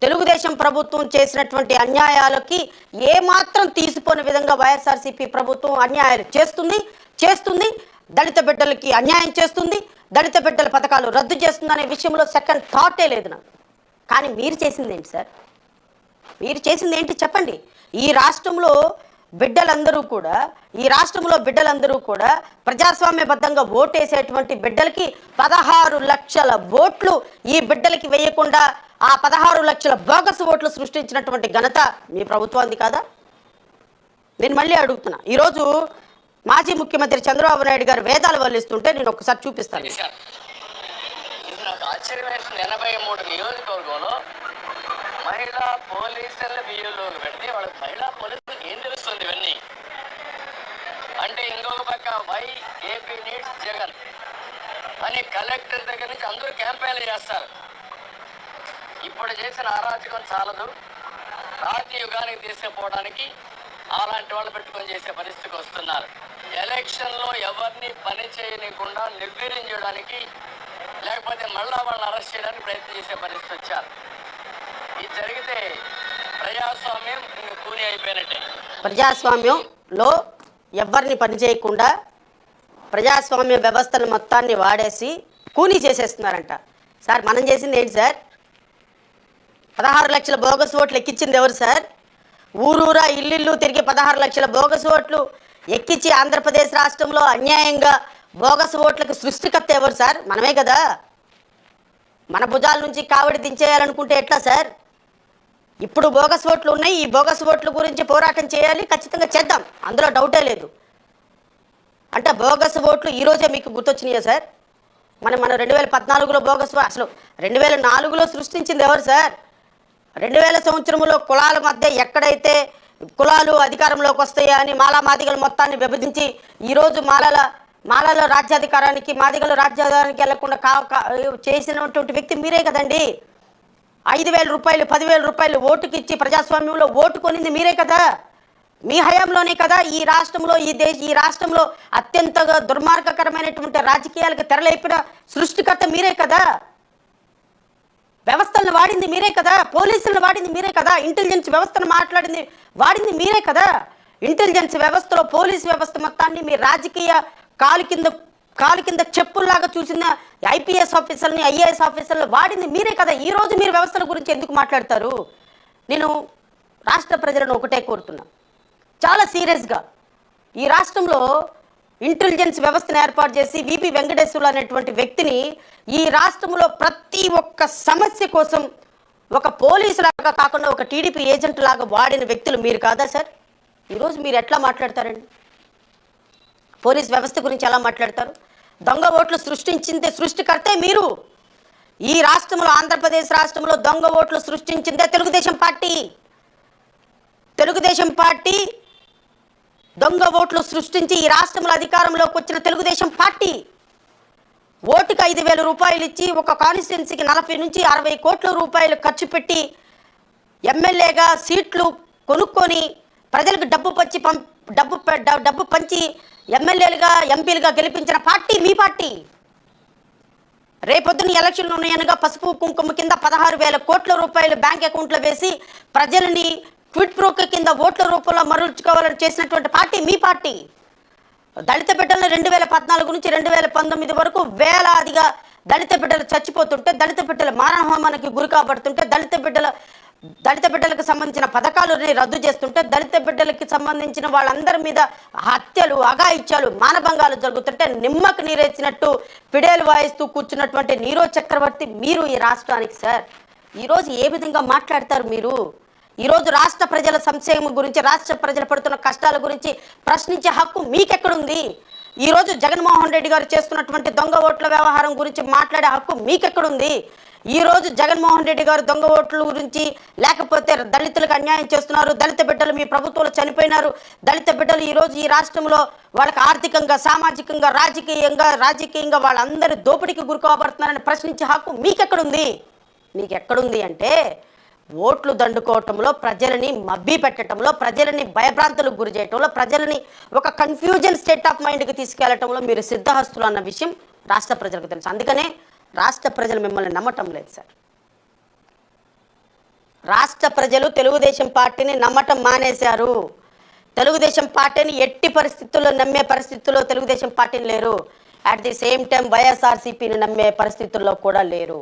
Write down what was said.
తెలుగుదేశం ప్రభుత్వం చేసినటువంటి అన్యాయాలకి ఏమాత్రం తీసిపోని విధంగా వైఎస్ఆర్సీపీ ప్రభుత్వం అన్యాయాలు చేస్తుంది. దళిత బిడ్డలకి అన్యాయం చేస్తుంది, దళిత బిడ్డల పథకాలు రద్దు చేస్తుంది అనే విషయంలో సెకండ్ థాటే లేదు నాకు. కానీ మీరు చేసింది ఏంటి సార్? మీరు చేసింది ఏంటి చెప్పండి. ఈ రాష్ట్రంలో బిడ్డలందరూ కూడా ప్రజాస్వామ్యబద్ధంగా ఓటేసేటువంటి బిడ్డలకి 16 లక్షల ఓట్లు ఈ బిడ్డలకి వేయకుండా ఆ 16 లక్షల బోగస్ ఓట్లు సృష్టించినటువంటి ఘనత మీ ప్రభుత్వానికి కాదా? నేను మళ్ళీ అడుగుతున్నా. ఈరోజు మాజీ ముఖ్యమంత్రి చంద్రబాబు నాయుడు గారు వేదాలు వల్లిస్తుంటే నేను ఒకసారి చూపిస్తాను. నాకు ఆశ్చర్యమైన 83 నియోజకవర్గంలో మహిళా పోలీసుల బియ్యంలోకి పెడితే వాళ్ళకి మహిళా పోలీసులకు ఏం తెలుస్తుంది ఇవన్నీ అంటే? ఇంకొక పక్క వై ఏపీ నీడ్స్ జగన్ అని కలెక్టర్ దగ్గర నుంచి అందరూ క్యాంపెయిన్లు చేస్తారు. ఇప్పుడు చేసిన అరాచకం చాలదు, రాతి యుగానికి తీసుకుపోవడానికి అలాంటి వాళ్ళు పెట్టుకొని చేసే పరిస్థితికి వస్తున్నారు. ఎలక్షన్లో ఎవరిని పని చేయకుండా నిర్వీర్యం చేయడానికి, లేకపోతే మళ్ళా వాళ్ళని అరెస్ట్ చేయడానికి ప్రయత్నం చేసే పరిస్థితి వచ్చారు. ఇది జరిగితే ప్రజాస్వామ్యం కూని అయిపోయినట్టే. ప్రజాస్వామ్యంలో ఎవరిని పని చేయకుండా ప్రజాస్వామ్య వ్యవస్థను మొత్తాన్ని వాడేసి కూనీ చేసేస్తున్నారంట. సార్ మనం చేసింది ఏంటి సార్? 16 లక్షల బోగస్ ఓట్లు ఎక్కించింది ఎవరు సార్? ఊరూరా ఇల్లు తిరిగి 16 లక్షల బోగస్ ఓట్లు ఎక్కించి ఆంధ్రప్రదేశ్ రాష్ట్రంలో అన్యాయంగా బోగస్ ఓట్లకు సృష్టికర్త ఎవరు సార్? మనమే కదా. మన భుజాల నుంచి కావడి దించేయాలనుకుంటే ఎట్లా సార్? ఇప్పుడు బోగస్ ఓట్లు ఉన్నాయి, ఈ బోగస్ ఓట్ల గురించి పోరాటం చేయాలి, ఖచ్చితంగా చేద్దాం, అందులో డౌటే లేదు. అంటే బోగస్ ఓట్లు ఈరోజే మీకు గుర్తొచ్చినాయా సార్? మనం 2014లో బోగస్, అసలు 2004లో సృష్టించింది ఎవరు సార్? 2000 సంవత్సరంలో కులాల మధ్య ఎక్కడైతే కులాలు అధికారంలోకి వస్తాయా అని మాదిగల మొత్తాన్ని విభజించి ఈరోజు మాలల రాజ్యాధికారానికి, మాదిగల రాజ్యాధికారానికి వెళ్లకుండా చేసినటువంటి వ్యక్తి మీరే కదండి. 5,000 రూపాయలు 10,000 రూపాయలు ఓటుకి ఇచ్చి ప్రజాస్వామ్యంలో ఓటు కొనింది మీరే కదా. మీ హయాంలోనే కదా ఈ రాష్ట్రంలో అత్యంతగా దుర్మార్గకరమైనటువంటి రాజకీయాలకు తెరలేపిన సృష్టికర్త మీరే కదా. వ్యవస్థలను వాడింది మీరే కదా, పోలీసులను వాడింది మీరే కదా, ఇంటెలిజెన్స్ వ్యవస్థను వాడింది మీరే కదా. ఇంటెలిజెన్స్ వ్యవస్థలో పోలీసు వ్యవస్థ మొత్తాన్ని మీ రాజకీయ కాలు కింద చెప్పుల్లాగా చూసిన ఐపీఎస్ ఆఫీసర్ని, ఐఏఎస్ ఆఫీసర్లు వాడింది మీరే కదా. ఈరోజు మీరు వ్యవస్థల గురించి ఎందుకు మాట్లాడతారు? నేను రాష్ట్ర ప్రజలను ఒకటే కోరుతున్నా, చాలా సీరియస్గా ఈ రాష్ట్రంలో ఇంటెలిజెన్స్ వ్యవస్థను ఏర్పాటు చేసి విపి వెంకటేశ్వర్లు అనేటువంటి వ్యక్తిని ఈ రాష్ట్రంలో ప్రతి ఒక్క సమస్య కోసం ఒక పోలీసు లాగా కాకుండా ఒక టీడీపీ ఏజెంట్ లాగా వాడిన వ్యక్తులు మీరు కాదా సార్? ఈరోజు మీరు ఎట్లా మాట్లాడతారండి? పోలీస్ వ్యవస్థ గురించి ఎలా మాట్లాడతారు? దొంగ ఓట్లు సృష్టికర్తే మీరు. ఈ రాష్ట్రంలో, ఆంధ్రప్రదేశ్ రాష్ట్రంలో దొంగ ఓట్లు సృష్టించిందే తెలుగుదేశం పార్టీ. దొంగ ఓట్లు సృష్టించి ఈ రాష్ట్రంలో అధికారంలోకి వచ్చిన తెలుగుదేశం పార్టీ. ఓటుకు 5,000 రూపాయలు ఇచ్చి ఒక కాన్స్టిట్యున్సీకి 40 నుంచి 60 కోట్ల రూపాయలు ఖర్చు పెట్టి ఎమ్మెల్యేగా సీట్లు కొనుక్కొని ప్రజలకు డబ్బు పంచి ఎమ్మెల్యేలుగా, ఎంపీలుగా గెలిపించిన పార్టీ మీ పార్టీ. రేపొద్దున ఎలక్షన్లు ఉన్నాయనగా పసుపు కుంకుమ కింద 16,000 కోట్ల రూపాయలు బ్యాంక్ అకౌంట్లో వేసి ప్రజలని క్విట్ ప్రోక కింద ఓట్ల రూపంలో మరల్చుకోవాలని చేసినటువంటి పార్టీ మీ పార్టీ. దళిత బిడ్డలను 2014 నుంచి 2019 వరకు వేలాదిగా దళిత బిడ్డలు చచ్చిపోతుంటే, దళిత బిడ్డల మానవహోమానికి గురి కాబడుతుంటే, దళిత బిడ్డలకు సంబంధించిన పథకాలని రద్దు చేస్తుంటే, దళిత బిడ్డలకి సంబంధించిన వాళ్ళందరి మీద హత్యలు, అఘాయిత్యాలు, మానభంగాలు జరుగుతుంటే నిమ్మకు నీరేసినట్టు పిడేలు వాయిస్తూ కూర్చున్నటువంటి నీరజ్ చక్రవర్తి మీరు ఈ రాష్ట్రానికి సార్. ఈరోజు ఏ విధంగా మాట్లాడతారు మీరు? ఈరోజు రాష్ట్ర ప్రజల సంక్షేమం గురించి, రాష్ట్ర ప్రజలు పడుతున్న కష్టాల గురించి ప్రశ్నించే హక్కు మీకెక్కడుంది? ఈరోజు జగన్మోహన్ రెడ్డి గారు చేస్తున్నటువంటి దొంగ ఓట్ల వ్యవహారం గురించి మాట్లాడే హక్కు మీకెక్కడుంది? ఈరోజు జగన్మోహన్ రెడ్డి గారు దొంగ ఓట్ల గురించి, లేకపోతే దళితులకు అన్యాయం చేస్తున్నారు, దళిత బిడ్డలు మీ ప్రభుత్వంలో చనిపోయినారు, దళిత బిడ్డలు ఈరోజు ఈ రాష్ట్రంలో వాళ్ళకి ఆర్థికంగా, సామాజికంగా, రాజకీయంగా వాళ్ళందరూ దోపిడీకి గురికోబడుతున్నారని ప్రశ్నించే హక్కు మీకెక్కడుంది అంటే ఓట్లు దండుకోవటంలో, ప్రజలని మభ్య పెట్టడంలో, ప్రజలని భయభ్రాంతులకు గురి చేయటంలో, ప్రజలని ఒక కన్ఫ్యూజన్ స్టేట్ ఆఫ్ మైండ్కి తీసుకెళ్లటంలో మీరు సిద్ధహస్తులు అన్న విషయం రాష్ట్ర ప్రజలకు తెలుసు. అందుకనే రాష్ట్ర ప్రజలు మిమ్మల్ని నమ్మటం లేదు సార్. రాష్ట్ర ప్రజలు తెలుగుదేశం పార్టీని నమ్మటం మానేశారు. తెలుగుదేశం పార్టీని ఎట్టి పరిస్థితుల్లో నమ్మే పరిస్థితుల్లో తెలుగుదేశం పార్టీని లేరు. అట్ ది సేమ్ టైం వైఎస్ఆర్సీపీని నమ్మే పరిస్థితుల్లో కూడా లేరు.